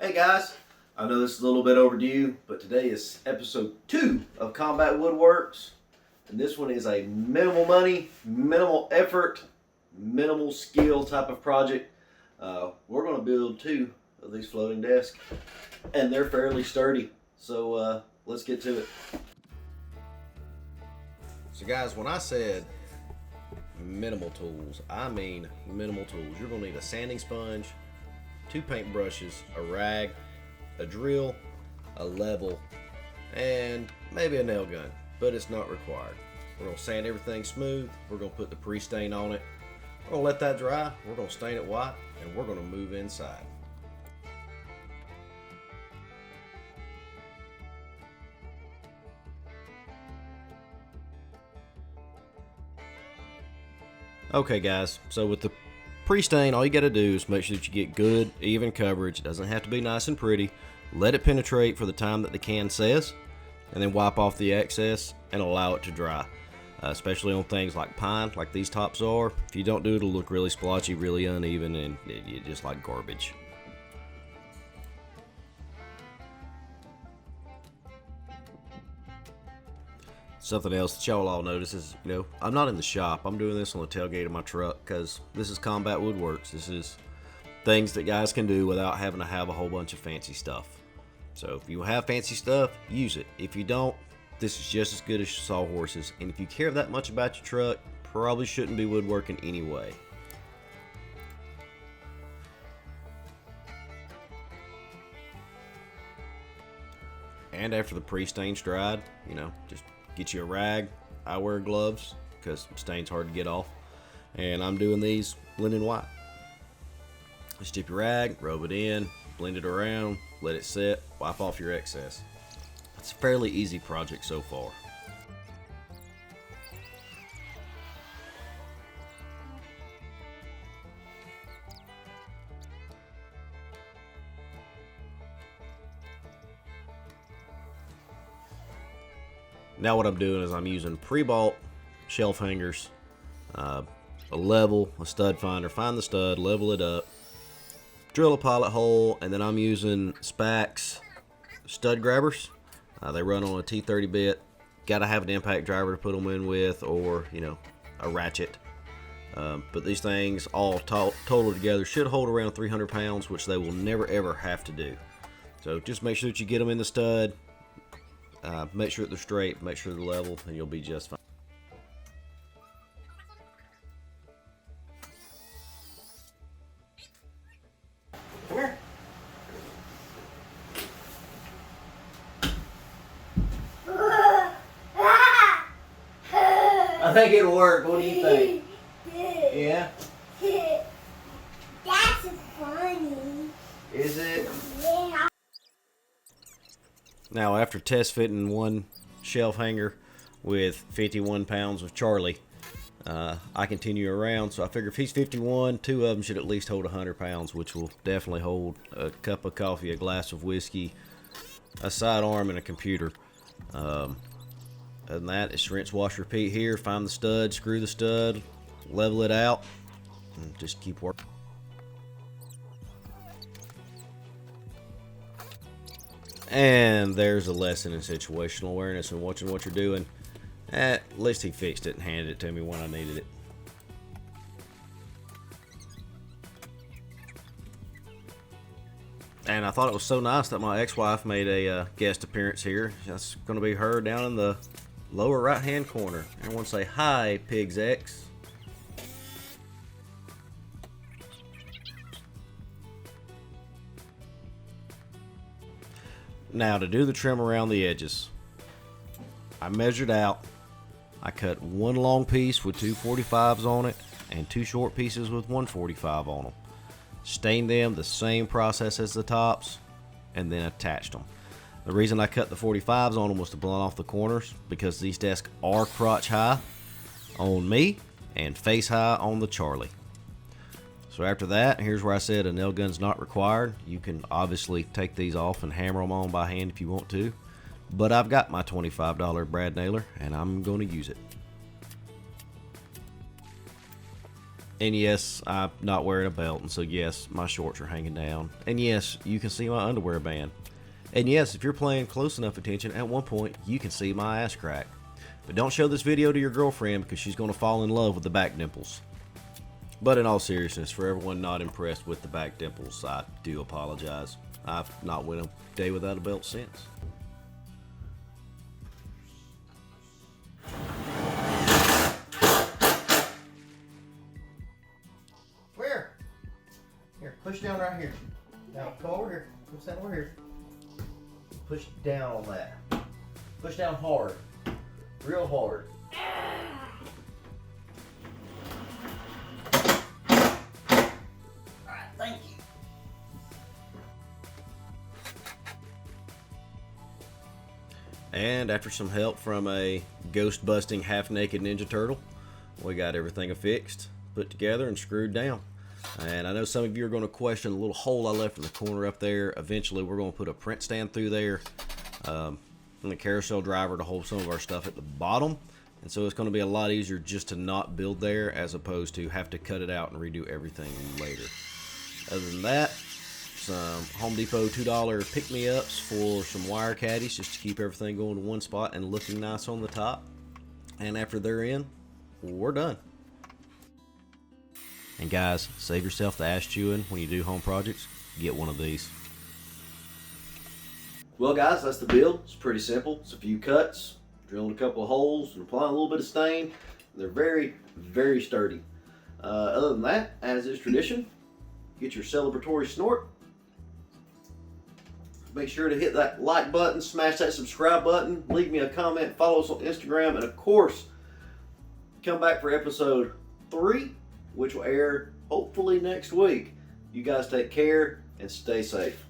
Hey guys, I know this is a little bit overdue, but today is episode 2 of Combat Woodworks, and this one is a minimal money, minimal effort, minimal skill type of project. We're going to build 2 of these floating desks, and they're fairly sturdy, so let's get to it. So guys, when I said minimal tools, I mean minimal tools. You're going to need a sanding sponge, 2 paint brushes, a rag, a drill, a level, and maybe a nail gun, but it's not required. We're going to sand everything smooth. We're going to put the Prestain on it. We're going to let that dry. We're going to stain it white, and we're going to move inside. Okay guys, so with the Prestain, all you got to do is make sure that you get good, even coverage. It doesn't have to be nice and pretty. Let it penetrate for the time that the can says, and then wipe off the excess and allow it to dry. Especially on things like pine, like these tops are. If you don't do it, it'll look really splotchy, really uneven, and it just like garbage. Something else that y'all all notice is, I'm not in the shop. I'm doing this on the tailgate of my truck because this is Combat Woodworks. This is things that guys can do without having to have a whole bunch of fancy stuff. So if you have fancy stuff, use it. If you don't, this is just as good as sawhorses. And if you care that much about your truck, probably shouldn't be woodworking anyway. And after the pre-stain's dried, just get you a rag. I wear gloves because stain's hard to get off. And I'm doing these linen white. Just dip your rag, rub it in, blend it around, let it set, wipe off your excess. It's a fairly easy project so far. Now what I'm doing is I'm using pre-bought shelf hangers, a level, a stud finder, find the stud, level it up, drill a pilot hole, and then I'm using Spax stud grabbers. They run on a T30 bit. Gotta have an impact driver to put them in with, or a ratchet. But these things all total together should hold around 300 pounds, which they will never ever have to do. So just make sure that you get them in the stud. Make sure that they're straight, make sure they're level, and you'll be just fine. Come here. I think it'll work. What do you think? Yeah? That's funny. Is it? Yeah. Now, after test fitting one shelf hanger with 51 pounds of Charlie, I continue around. So I figure if he's 51, 2 of them should at least hold 100 pounds, which will definitely hold a cup of coffee, a glass of whiskey, a sidearm, and a computer. Other than that, it's rinse, wash, repeat here. Find the stud, screw the stud, level it out, and just keep working. And there's a lesson in situational awareness and watching what you're doing. At least he fixed it and handed it to me when I needed it. And I thought it was so nice that my ex-wife made a guest appearance here. That's going to be her down in the lower right-hand corner. Everyone say, "Hi, Pig's Ex." Now to do the trim around the edges, I measured out. I cut one long piece with 2 45s on it and 2 short pieces with 1 45 on them. Stained them the same process as the tops and then attached them. The reason I cut the 45s on them was to blunt off the corners because these desks are crotch high on me and face high on the Charlie. So after that, here's where I said a nail gun's not required. You can obviously take these off and hammer them on by hand if you want to. But I've got my $25 brad nailer and I'm going to use it. And yes, I'm not wearing a belt, and so yes, my shorts are hanging down. And yes, you can see my underwear band. And yes, if you're paying close enough attention, at one point, you can see my ass crack. But don't show this video to your girlfriend because she's going to fall in love with the back dimples. But in all seriousness, for everyone not impressed with the back dimples, I do apologize. I've not went a day without a belt since. Where? Here, push down right here. Now, come over here. Push down over here. Push down on that. Push down hard. Real hard. Alright, thank you. And after some help from a ghost busting half naked Ninja Turtle, we got everything affixed, put together, and screwed down. And I know some of you are going to question the little hole I left in the corner up there. Eventually we're going to put a print stand through there, and the carousel driver to hold some of our stuff at the bottom. And so it's going to be a lot easier just to not build there as opposed to have to cut it out and redo everything later. Other than that, some Home Depot $2 pick-me-ups for some wire caddies just to keep everything going to one spot and looking nice on the top. And after they're in, we're done. And guys, save yourself the ass chewing when you do home projects. Get one of these. Well guys, that's the build. It's pretty simple. It's a few cuts, drilling a couple of holes, and applying a little bit of stain. They're very, very sturdy. Other than that, as is tradition, get your celebratory snort. Make sure to hit that like button, smash that subscribe button, leave me a comment, follow us on Instagram, and of course, come back for episode 3, which will air hopefully next week. You guys take care and stay safe.